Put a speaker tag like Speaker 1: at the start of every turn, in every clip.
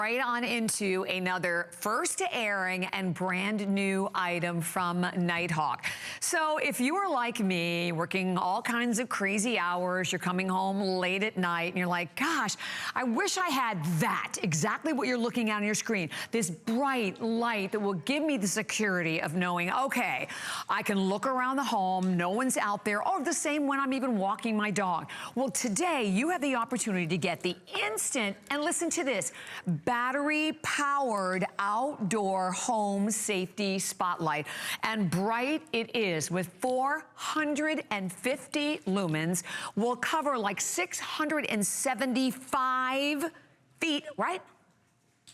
Speaker 1: Right on into another first airing and brand new item from Nighthawk. So if you are like me, working all kinds of crazy hours, you're coming home late at night and you're like, gosh, I wish I had that, exactly what you're looking at on your screen. This bright light that will give me the security of knowing, okay, I can look around the home, no one's out there, or the same when I'm even walking my dog. Well, today you have the opportunity to get the instant, and listen to this, battery-powered outdoor home safety spotlight. And bright it is with 450 lumens. Will cover like 675 feet, right?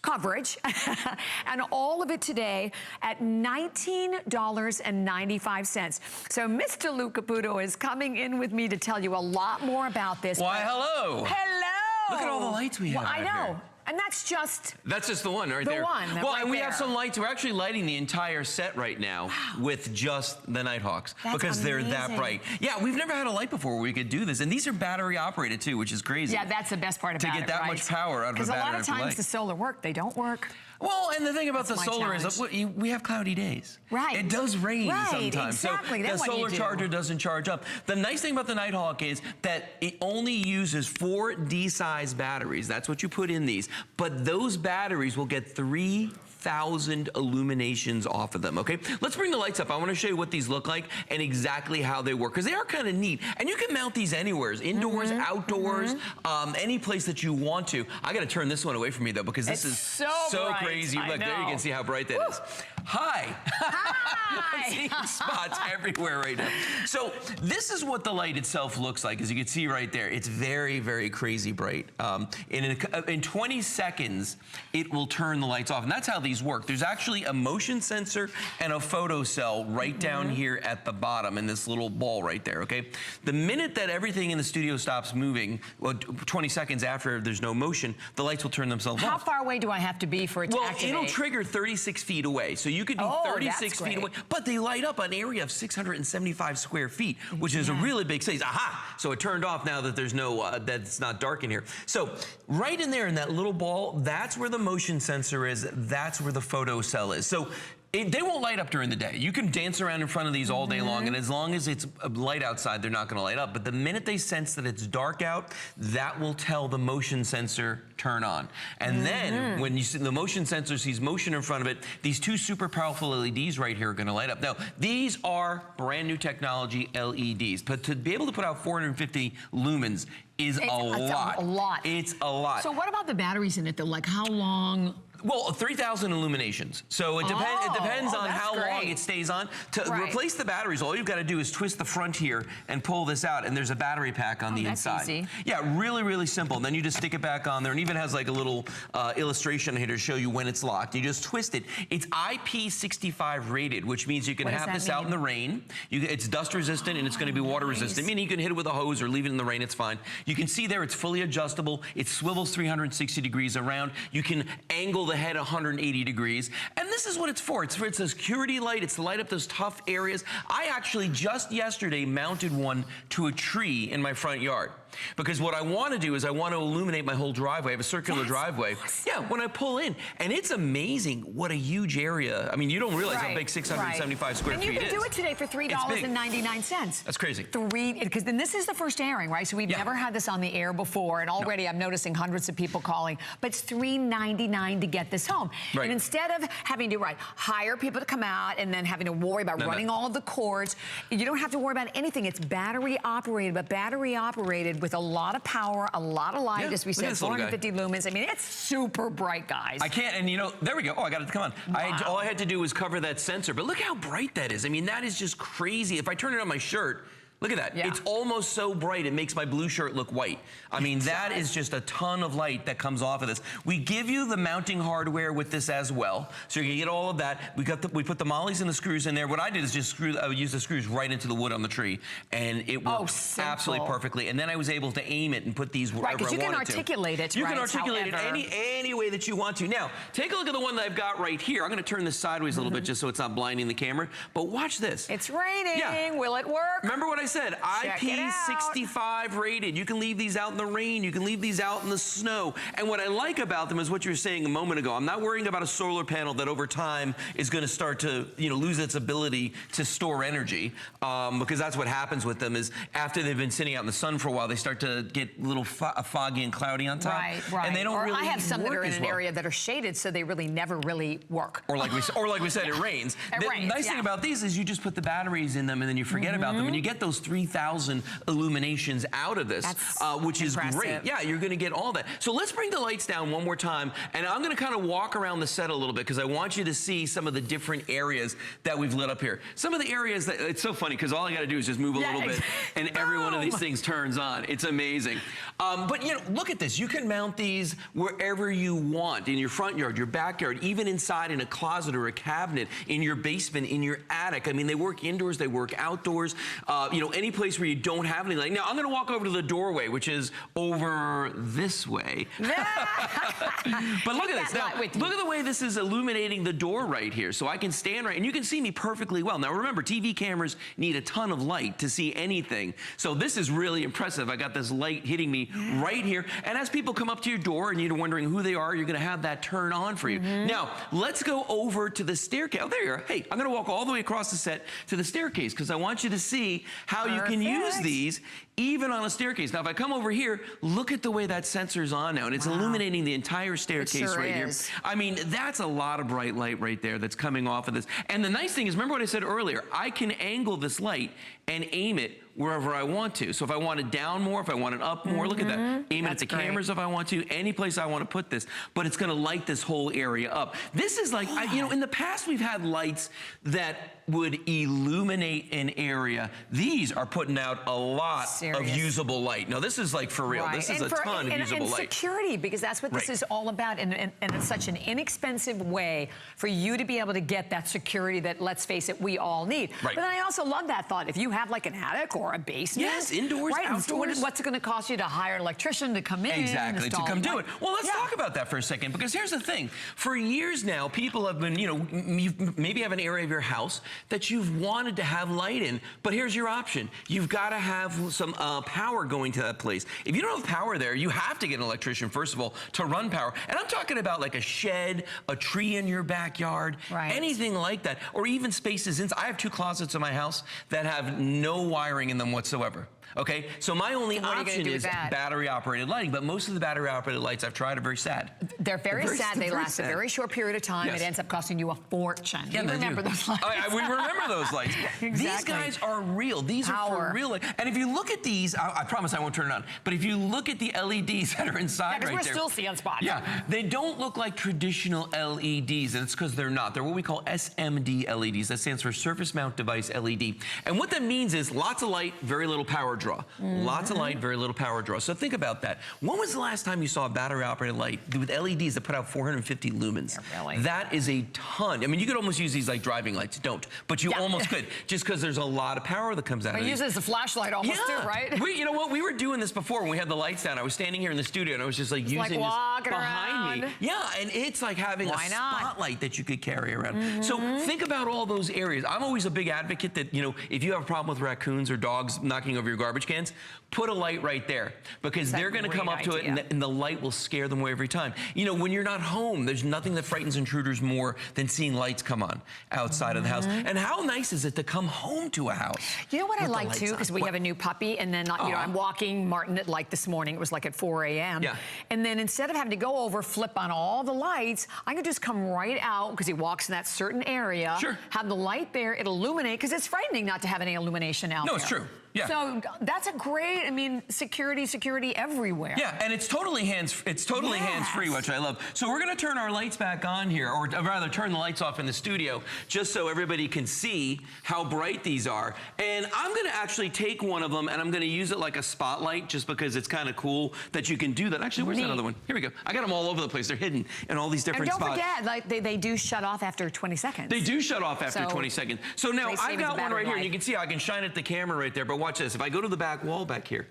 Speaker 1: Coverage. And all of it today at $19.95. So Mr. Lou Caputo is coming in with me to tell you a lot more about this.
Speaker 2: Why, hello.
Speaker 1: Hello.
Speaker 2: Look at all the lights we have.
Speaker 1: Well, I know.
Speaker 2: Here.
Speaker 1: And that's just
Speaker 2: the one right there.
Speaker 1: The one.
Speaker 2: Well,
Speaker 1: right
Speaker 2: and we
Speaker 1: there.
Speaker 2: have some lights. We're actually lighting the entire set right now with just the Nighthawks because they're that bright. Yeah, we've never had a light before where we could do this. And these are battery operated too, which is crazy.
Speaker 1: Yeah, that's the best part about it,
Speaker 2: to get that much power out of a battery.
Speaker 1: Because a lot of times the solar work, they don't work.
Speaker 2: Well, and the thing about the solar is we have cloudy days.
Speaker 1: Right.
Speaker 2: It does rain sometimes.
Speaker 1: Exactly.
Speaker 2: So the solar charger doesn't charge up. The nice thing about the Nighthawk is that it only uses 4 D-size batteries. That's what you put in these. But those batteries will get 3,000 illuminations off of them, okay? Let's bring the lights up. I want to show you what these look like and exactly how they work, because they are kind of neat. And you can mount these anywhere, indoors, outdoors, any place that you want to. I got to turn this one away from me, though, because this is so crazy. Look, there you can see how bright that is. Hi. I'm seeing spots everywhere right now. So this is what the light itself looks like. As you can see right there, it's very, very crazy bright. In 20 seconds, it will turn the lights off. And that's how these work. There's actually a motion sensor and a photo cell right down here at the bottom in this little ball right there, okay? The minute that everything in the studio stops moving, well, 20 seconds after there's no motion, the lights will turn themselves off.
Speaker 1: How far away do I have to be for it to activate?
Speaker 2: Well, it'll trigger 36 feet away. So you could be 36 feet away, but they light up an area of 675 square feet, which is a really big space. Aha! So it turned off now that there's no, that it's not dark in here. So right in there in that little ball, that's where the motion sensor is. That's where the photo cell is. So they won't light up during the day. You can dance around in front of these all day long, and as long as it's light outside, they're not going to light up. But the minute they sense that it's dark out, that will tell the motion sensor turn on. And then when you see the motion sensor sees motion in front of it, these 2 super powerful LEDs right here are going to light up. Now, these are brand new technology LEDs, but to be able to put out 450 lumens is a lot. It's a lot.
Speaker 1: So what about the batteries in it though? Like how long?
Speaker 2: Well, 3,000 illuminations. So it depends on how long it stays on. To replace the batteries, all you've got to do is twist the front here and pull this out, and there's a battery pack on the inside. That's easy. Yeah, really, really simple. And then you just stick it back on there, and even has like a little illustration here to show you when it's locked. You just twist it. It's IP65 rated, which means you can have this out in the rain. It's dust resistant, and it's going to be water resistant, meaning you can hit it with a hose or leave it in the rain, it's fine. You can see there it's fully adjustable. It swivels 360 degrees around. You can angle the head 180 degrees. And this is what it's for. It's a security light. It's to light up those tough areas. I actually just yesterday mounted one to a tree in my front yard. Because what I want to do is I want to illuminate my whole driveway. I have a circular driveway. Awesome. Yeah, when I pull in. And it's amazing what a huge area. I mean, you don't realize how big 675 square feet is.
Speaker 1: And you can do it today for $3.99.
Speaker 2: That's crazy.
Speaker 1: Because then this is the first airing, right? So we've never had this on the air before. And already I'm noticing hundreds of people calling. But it's $3.99 to get this home. Right. And instead of having to hire people to come out and then having to worry about running all of the cords, you don't have to worry about anything. It's battery operated, but battery operated with a lot of power, a lot of light, as we said, 450 lumens. I mean, it's super bright, guys.
Speaker 2: I can't, and you know, there we go. Oh, I got it to come on. Wow. All I had to do was cover that sensor, but look how bright that is. I mean, that is just crazy. If I turn it on my shirt, look at that. Yeah. It's almost so bright it makes my blue shirt look white. I mean, that is just a ton of light that comes off of this. We give you the mounting hardware with this as well. So you can get all of that. We put the mollies and the screws in there. What I did is just use the screws right into the wood on the tree. And it works absolutely perfectly. And then I was able to aim it and put these wherever I wanted to.
Speaker 1: Because you can articulate it,
Speaker 2: You can articulate it any way that you want to. Now, take a look at the one that I've got right here. I'm going to turn this sideways a little bit just so it's not blinding the camera. But watch this.
Speaker 1: It's raining. Yeah. Will it work?
Speaker 2: Remember what I said,
Speaker 1: Check it out.
Speaker 2: IP65 rated. You can leave these out in the rain. You can leave these out in the snow. And what I like about them is what you were saying a moment ago. I'm not worrying about a solar panel that over time is going to start to, lose its ability to store energy, because that's what happens with them is after they've been sitting out in the sun for a while, they start to get a little foggy and cloudy on top.
Speaker 1: Right, right.
Speaker 2: And they don't
Speaker 1: or
Speaker 2: really
Speaker 1: I have some that are in an
Speaker 2: well.
Speaker 1: area that are shaded, so they really never really work.
Speaker 2: Or like we said, it rains.
Speaker 1: It rains,
Speaker 2: nice thing about these is you just put the batteries in them and then you forget about them, and you get those 3,000 illuminations out of this, which is great. Yeah, you're going to get all that. So let's bring the lights down one more time, and I'm going to kind of walk around the set a little bit because I want you to see some of the different areas that we've lit up here. Some of the areas that, it's so funny because all I got to do is just move a little bit and every one of these things turns on. It's amazing. But look at this. You can mount these wherever you want, in your front yard, your backyard, even inside in a closet or a cabinet, in your basement, in your attic. I mean, they work indoors, they work outdoors, any place where you don't have any light. Now, I'm going to walk over to the doorway, which is over this way. But look at this. Now, look at the way this is illuminating the door right here. So I can stand right, and you can see me perfectly well. Now, remember, TV cameras need a ton of light to see anything. So this is really impressive. I got this light hitting me right here. And as people come up to your door and you're wondering who they are, you're going to have that turn on for you. Now, let's go over to the staircase. Oh, there you are. Hey, I'm going to walk all the way across the set to the staircase because I want you to see how you can use these even on a staircase. Now, if I come over here, look at the way that sensor's on now, and it's illuminating the entire staircase right here. I mean, that's a lot of bright light right there that's coming off of this. And the nice thing is, remember what I said earlier, I can angle this light and aim it wherever I want to. So if I want it down more, if I want it up more, look at that. Aim it at the cameras if I want to, any place I want to put this, but it's going to light this whole area up. This is like, in the past we've had lights that would illuminate an area. These are putting out a lot of usable light. Now this is like for real. This is a ton of usable light.
Speaker 1: And security, because that's what this is all about. And it's such an inexpensive way for you to be able to get that security that, let's face it, we all need. But then I also love that thought. If you have like an attic or a basement.
Speaker 2: Yes, indoors, outdoors.
Speaker 1: What's it going to cost you to hire an electrician to come in?
Speaker 2: Exactly, to come do it. Well, let's talk about that for a second, because here's the thing. For years now, people have been, you maybe have an area of your house that you've wanted to have light in, but here's your option. You've got to have some power going to that place. If you don't have power there, you have to get an electrician, first of all, to run power. And I'm talking about like a shed, a tree in your backyard, anything like that, or even spaces inside. I have 2 closets in my house that have no wiring in them whatsoever. Okay, so my only option is battery-operated lighting, but most of the battery-operated lights I've tried are very sad.
Speaker 1: They're very sad. They last a very short period of time. It ends up costing you a fortune.
Speaker 2: Yeah, you remember those lights. We remember those lights. These guys are real. These are for real. And if you look at these, I promise I won't turn it on, but if you look at the LEDs that are inside right there.
Speaker 1: We're still seeing spots.
Speaker 2: Yeah, they don't look like traditional LEDs, and it's because they're not. They're what we call SMD LEDs. That stands for Surface Mount Device LED. And what that means is lots of light, very little power draw. Lots of light, very little power draw. So think about that. When was the last time you saw a battery-operated light with LEDs that put out 450 lumens? That is a ton. I mean, you could almost use these like driving lights. Don't, but you almost could, just because there's a lot of power that comes out of it.
Speaker 1: I use it as a flashlight almost too, right?
Speaker 2: You know what? We were doing this before when we had the lights down. I was standing here in the studio and I was just like using this behind me. Yeah, and it's like having a spotlight that you could carry around. So think about all those areas. I'm always a big advocate that, if you have a problem with raccoons or dogs knocking over your garbage cans, put a light right there, because they're going to come up to it and the light will scare them away every time. When you're not home, there's nothing that frightens intruders more than seeing lights come on outside of the house. And how nice is it to come home to a house?
Speaker 1: You know what I like too, because we have a new puppy, and then I'm walking Martin at like this morning, it was like at 4 a.m. And then instead of having to go over, flip on all the lights, I can just come right out, because he walks in that certain area, have the light there, it'll illuminate, because it's frightening not to have any illumination out there.
Speaker 2: No, it's true. Yeah.
Speaker 1: So that's a great, security everywhere.
Speaker 2: Yeah, and it's totally hands-free, which I love. So we're going to turn our lights back on here, or rather turn the lights off in the studio, just so everybody can see how bright these are. And I'm going to actually take one of them and I'm going to use it like a spotlight, just because it's kind of cool that you can do that. Actually, where's that other one? Here we go. I got them all over the place. They're hidden in all these different spots.
Speaker 1: And don't forget, they do shut off after 20 seconds.
Speaker 2: They do shut off after 20 seconds. So now I've got one right here, and you can see I can shine at the camera right there, but watch this. If I go to the back wall back here,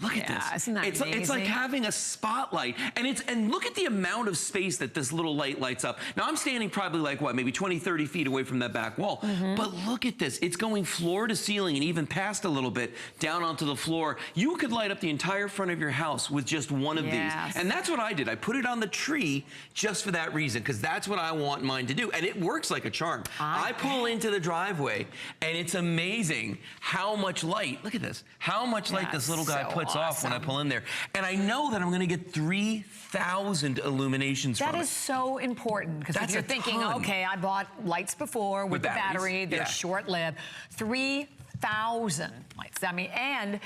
Speaker 2: Look at this.
Speaker 1: Isn't that amazing?
Speaker 2: It's like having a spotlight. And look at the amount of space that this little light lights up. Now, I'm standing probably like, what, maybe 20, 30 feet away from that back wall. But look at this. It's going floor to ceiling and even past a little bit down onto the floor. You could light up the entire front of your house with just one of these. And that's what I did. I put it on the tree just for that reason, because that's what I want mine to do. And it works like a charm. I pull into the driveway, and it's amazing how much light, look at this, how much light this little guy puts off when I pull in there. And I know that I'm going to get 3,000 illuminations from it.
Speaker 1: That is so important, because if you're thinking, okay, I bought lights before with the battery, they're short-lived. 3,000 lights. I mean, and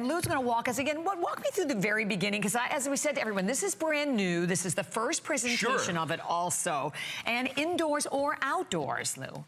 Speaker 1: Lou's going to walk us again. Walk me through the very beginning, because as we said to everyone, this is brand new. This is the first presentation of it also. And indoors or outdoors, Lou?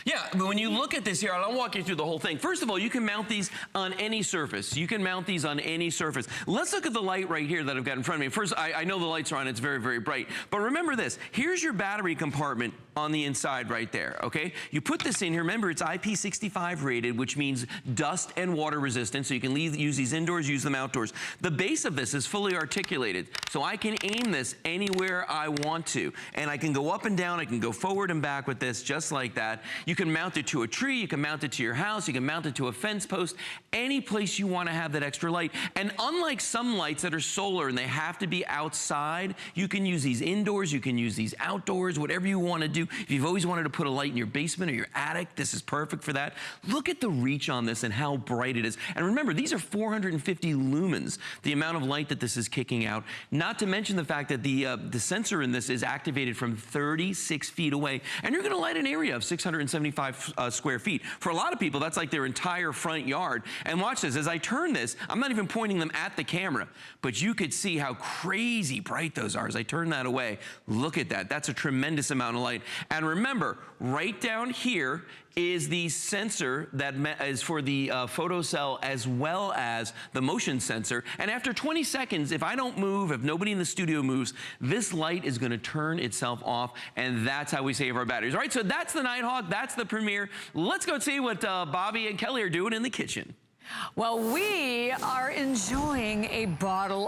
Speaker 2: Yeah, but when you look at this here, I'll walk you through the whole thing. First of all, you can mount these on any surface. You can mount these on any surface. Let's look at the light right here that I've got in front of me. First, I know the lights are on. It's very, very bright. But remember this. Here's your battery compartment on the inside right there, okay? You put this in here. Remember, it's IP65 rated, which means dust and water resistant, so you can use these indoors, use them outdoors. The base of this is fully articulated, so I can aim this anywhere I want to. And I can go up and down. I can go forward and back with this, just like that. You can mount it to a tree, you can mount it to your house, you can mount it to a fence post, any place you want to have that extra light. And unlike some lights that are solar and they have to be outside, you can use these indoors, you can use these outdoors, whatever you want to do. If you've always wanted to put a light in your basement or your attic, this is perfect for that. Look at the reach on this and how bright it is. And remember, these are 450 lumens, the amount of light that this is kicking out. Not to mention the fact that the sensor in this is activated from 36 feet away, and you're going to light an area of 675 square feet. For a lot of people, that's like their entire front yard. And watch this, as I turn this, I'm not even pointing them at the camera, but you could see how crazy bright those are as I turn that away. Look at that. That's a tremendous amount of light. And remember, right down here is the sensor that is for the photocell as well as the motion sensor. And after 20 seconds, if I don't move, if nobody in the studio moves, this light is going to turn itself off, and that's how we save our batteries. All right, so that's the Nighthawk. That's the premiere. Let's go see what Bobby and Kelly are doing in the kitchen.
Speaker 1: Well, we are enjoying a bottle